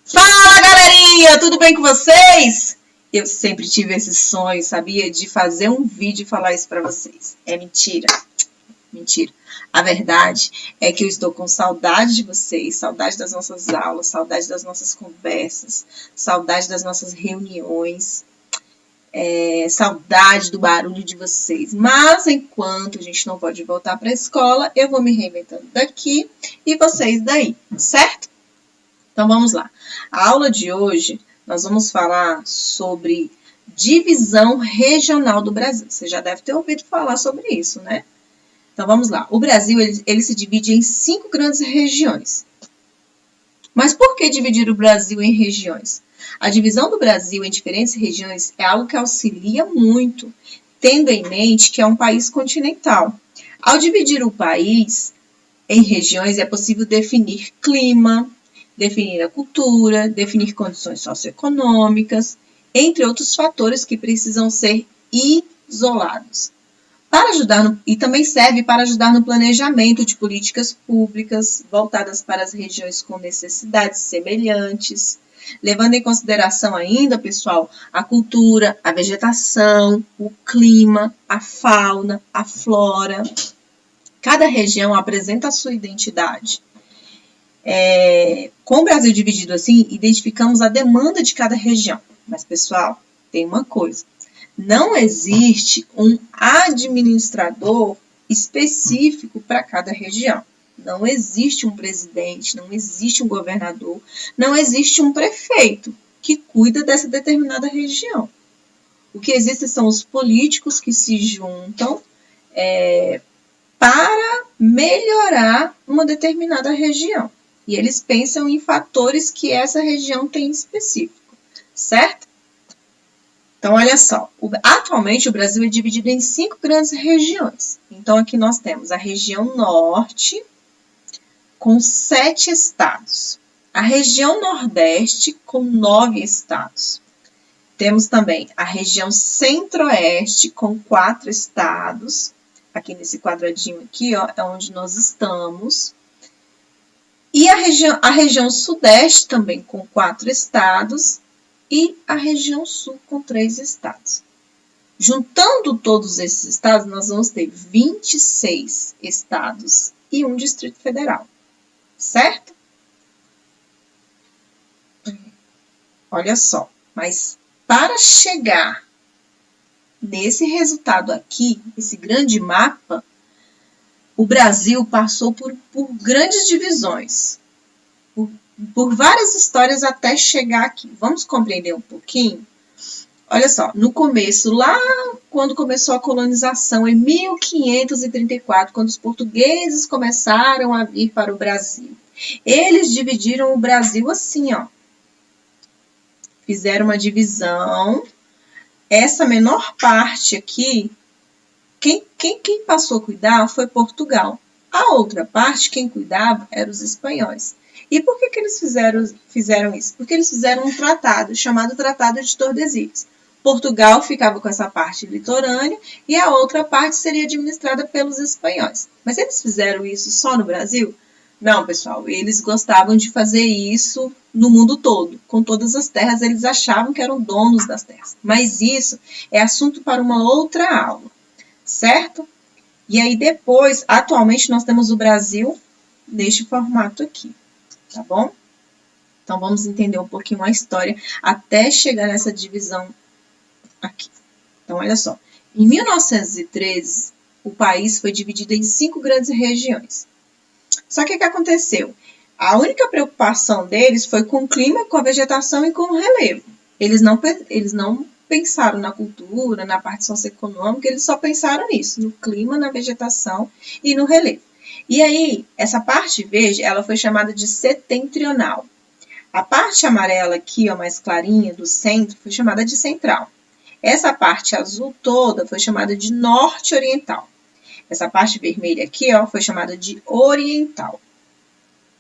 Fala, galerinha! Tudo bem com vocês? Eu sempre tive esse sonho, sabia? De fazer um vídeo e falar isso pra vocês. É mentira. Mentira. A verdade é que eu estou com saudade de vocês, saudade das nossas aulas, saudade das nossas conversas, saudade das nossas reuniões, saudade do barulho de vocês. Mas enquanto a gente não pode voltar para a escola, eu vou me reinventando daqui e vocês daí, certo? Então vamos lá. A aula de hoje nós vamos falar sobre divisão regional do Brasil. Você já deve ter ouvido falar sobre isso, né? Então vamos lá. O Brasil ele se divide em 5 grandes regiões. Mas por que dividir o Brasil em regiões? A divisão do Brasil em diferentes regiões é algo que auxilia muito, tendo em mente que é um país continental. Ao dividir o país em regiões, é possível definir clima, definir a cultura, definir condições socioeconômicas, entre outros fatores que precisam ser isolados. Para ajudar e também serve para ajudar no planejamento de políticas públicas voltadas para as regiões com necessidades semelhantes, levando em consideração ainda, pessoal, a cultura, a vegetação, o clima, a fauna, a flora. Cada região apresenta a sua identidade. Com o Brasil dividido assim, identificamos a demanda de cada região. Mas, pessoal, tem uma coisa. Não existe um administrador específico para cada região. Não existe um presidente, não existe um governador, não existe um prefeito que cuida dessa determinada região. O que existe são os políticos que se juntam para melhorar uma determinada região. E eles pensam em fatores que essa região tem em específico, certo? Então, olha só, atualmente o Brasil é dividido em 5 grandes regiões. Então, aqui nós temos a região norte, com 7 estados. A região nordeste, com 9 estados. Temos também a região centro-oeste, com 4 estados. Aqui nesse quadradinho aqui, ó, é onde nós estamos. E a região sudeste também com 4 estados e a região sul com 3 estados. Juntando todos esses estados, nós vamos ter 26 estados e um Distrito Federal, certo? Olha só, mas para chegar nesse resultado aqui, esse grande mapa, o Brasil passou por grandes divisões, por várias histórias até chegar aqui. Vamos compreender um pouquinho? Olha só, no começo, lá quando começou a colonização, em 1534, quando os portugueses começaram a vir para o Brasil, eles dividiram o Brasil assim, ó. Fizeram uma divisão. Essa menor parte aqui, quem passou a cuidar foi Portugal. A outra parte, quem cuidava, eram os espanhóis. E por que eles fizeram isso? Porque eles fizeram um tratado, chamado Tratado de Tordesilhas. Portugal ficava com essa parte litorânea e a outra parte seria administrada pelos espanhóis. Mas eles fizeram isso só no Brasil? Não, pessoal, eles gostavam de fazer isso no mundo todo. Com todas as terras, eles achavam que eram donos das terras. Mas isso é assunto para uma outra aula, certo? E aí depois, atualmente, nós temos o Brasil neste formato aqui, tá bom? Então, vamos entender um pouquinho a história até chegar nessa divisão aqui. Então, olha só. Em 1913, o país foi dividido em 5 grandes regiões. Só que o que aconteceu? A única preocupação deles foi com o clima, com a vegetação e com o relevo. Eles não pensaram na cultura, na parte socioeconômica, eles só pensaram nisso, no clima, na vegetação e no relevo. E aí, essa parte verde, ela foi chamada de setentrional. A parte amarela aqui, ó, mais clarinha, do centro, foi chamada de central. Essa parte azul toda foi chamada de norte-oriental. Essa parte vermelha aqui, ó, foi chamada de oriental.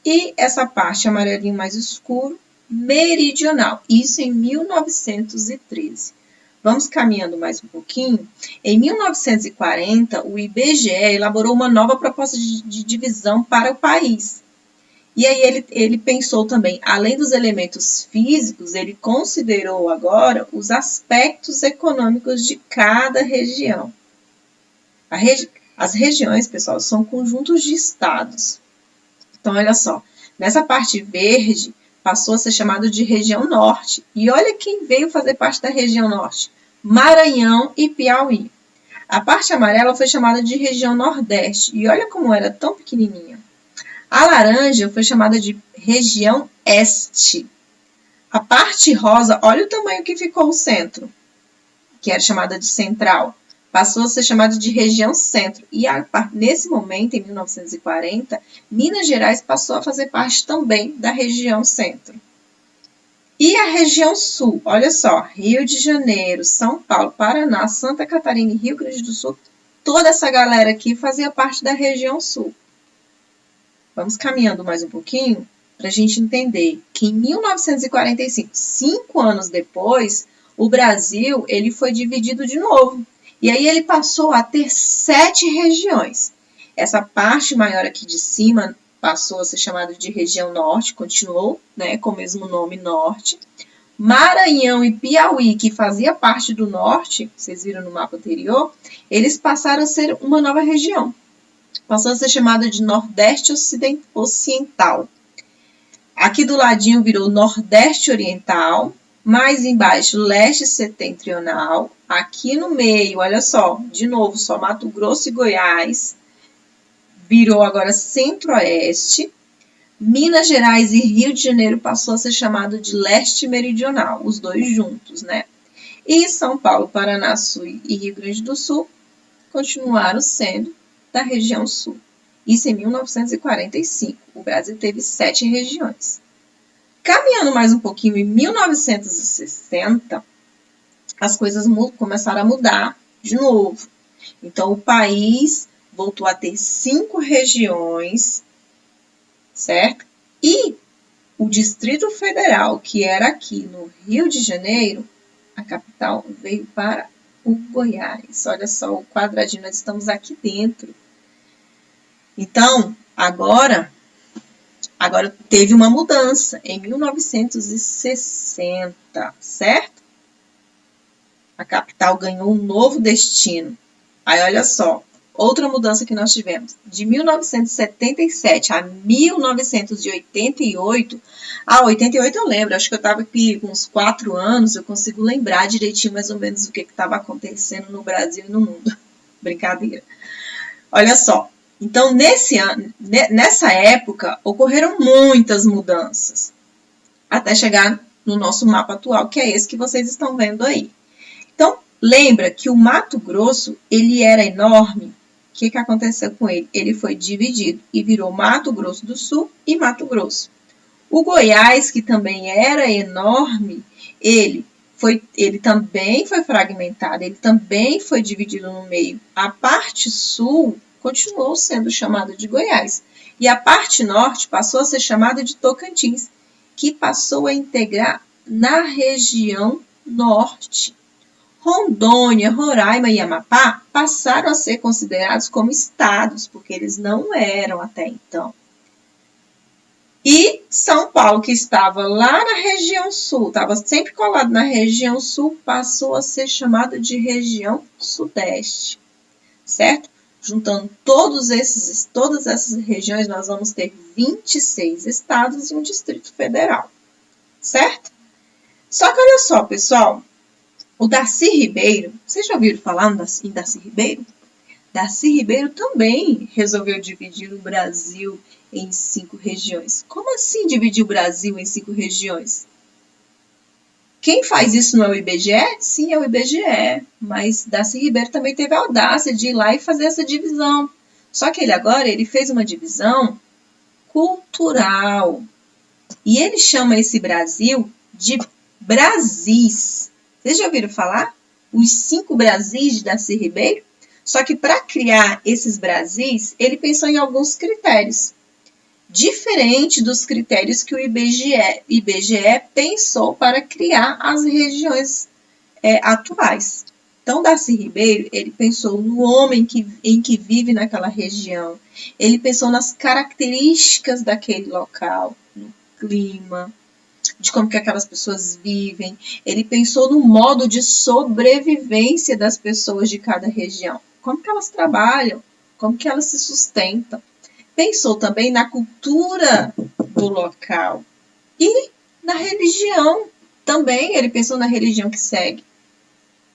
E essa parte amarelinho mais escuro, meridional. Isso em 1913. Vamos caminhando mais um pouquinho. Em 1940, o IBGE elaborou uma nova proposta de divisão para o país. E aí ele pensou também, além dos elementos físicos, ele considerou agora os aspectos econômicos de cada região. As regiões, pessoal, são conjuntos de estados. Então, olha só, nessa parte verde passou a ser chamado de região norte. E olha quem veio fazer parte da região norte: Maranhão e Piauí. A parte amarela foi chamada de região nordeste. E olha como era tão pequenininha. A laranja foi chamada de região este. A parte rosa, olha o tamanho que ficou o centro, que era chamada de central. Passou a ser chamada de região centro. E nesse momento, em 1940, Minas Gerais passou a fazer parte também da região centro. E a região sul, olha só, Rio de Janeiro, São Paulo, Paraná, Santa Catarina e Rio Grande do Sul, toda essa galera aqui fazia parte da região sul. Vamos caminhando mais um pouquinho para a gente entender que em 1945, 5 anos depois, o Brasil ele foi dividido de novo. E aí ele passou a ter 7 regiões. Essa parte maior aqui de cima passou a ser chamada de região norte, continuou, né, com o mesmo nome norte. Maranhão e Piauí, que fazia parte do norte, vocês viram no mapa anterior, eles passaram a ser uma nova região. Passou a ser chamada de Nordeste Ocidental. Aqui do ladinho virou Nordeste Oriental, mais embaixo Leste Setentrional. Aqui no meio, olha só, de novo, só Mato Grosso e Goiás. Virou agora Centro-Oeste. Minas Gerais e Rio de Janeiro passou a ser chamado de Leste Meridional, os dois juntos, né? E São Paulo, Paraná, Sul e Rio Grande do Sul continuaram sendo da região sul. Isso em 1945. O Brasil teve 7 regiões. Caminhando mais um pouquinho, em 1960, as coisas começaram a mudar de novo. Então, o país voltou a ter 5 regiões, certo? E o Distrito Federal, que era aqui no Rio de Janeiro, a capital veio para o Goiás. Olha só o quadradinho, nós estamos aqui dentro. Então, agora teve uma mudança em 1960, certo? A capital ganhou um novo destino. Aí, olha só, outra mudança que nós tivemos. De 1977 a 1988, 88 eu lembro, acho que eu estava aqui com uns 4 anos, eu consigo lembrar direitinho mais ou menos o que estava acontecendo no Brasil e no mundo. Brincadeira. Olha só. Então, nessa época, ocorreram muitas mudanças, até chegar no nosso mapa atual, que é esse que vocês estão vendo aí. Então, lembra que o Mato Grosso, ele era enorme. O que aconteceu com ele? Ele foi dividido e virou Mato Grosso do Sul e Mato Grosso. O Goiás, que também era enorme, ele também foi fragmentado, ele também foi dividido no meio. A parte sul continuou sendo chamada de Goiás. E a parte norte passou a ser chamada de Tocantins, que passou a integrar na região norte. Rondônia, Roraima e Amapá passaram a ser considerados como estados, porque eles não eram até então. E São Paulo, que estava lá na região sul, estava sempre colado na região sul, passou a ser chamado de região sudeste, certo? Juntando todas essas regiões, nós vamos ter 26 estados e um Distrito Federal, certo? Só que olha só, pessoal, o Darcy Ribeiro, vocês já ouviram falar em Darcy Ribeiro? Darcy Ribeiro também resolveu dividir o Brasil em 5 regiões. Como assim dividir o Brasil em 5 regiões? Quem faz isso não é o IBGE? Sim, é o IBGE, mas Darcy Ribeiro também teve a audácia de ir lá e fazer essa divisão. Só que ele fez uma divisão cultural. E ele chama esse Brasil de Brasis. Vocês já ouviram falar? Os 5 Brasis de Darcy Ribeiro? Só que para criar esses Brasis, ele pensou em alguns critérios. Diferente dos critérios que o IBGE pensou para criar as regiões atuais. Então, Darcy Ribeiro, ele pensou no homem em que vive naquela região. Ele pensou nas características daquele local, no clima, de como que aquelas pessoas vivem. Ele pensou no modo de sobrevivência das pessoas de cada região. Como que elas trabalham, como que elas se sustentam. Pensou também na cultura do local e na religião. Também ele pensou na religião que segue.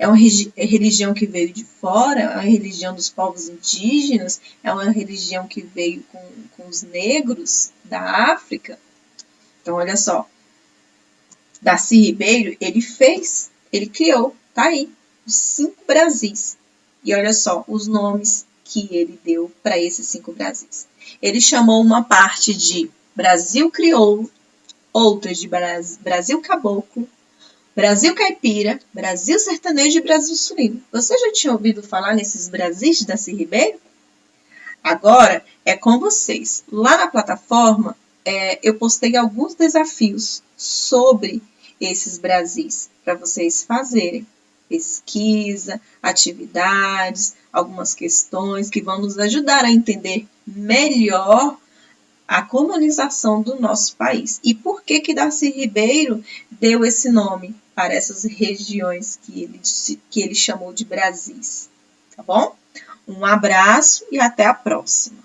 É uma religião que veio de fora, é uma religião dos povos indígenas, é uma religião que veio com os negros da África. Então, olha só, Darcy Ribeiro, ele criou, tá aí, os 5 Brasis. E olha só os nomes que ele deu para esses 5 Brasis. Ele chamou uma parte de Brasil Crioulo, outras de Brasil Caboclo, Brasil Caipira, Brasil Sertanejo e Brasil Sulino. Você já tinha ouvido falar nesses Brasis de Darcy Ribeiro? Agora é com vocês. Lá na plataforma, eu postei alguns desafios sobre esses Brasis para vocês fazerem. Pesquisa, atividades, algumas questões que vão nos ajudar a entender melhor a colonização do nosso país. E por que Darcy Ribeiro deu esse nome para essas regiões que ele chamou de Brasis? Tá bom? Um abraço e até a próxima.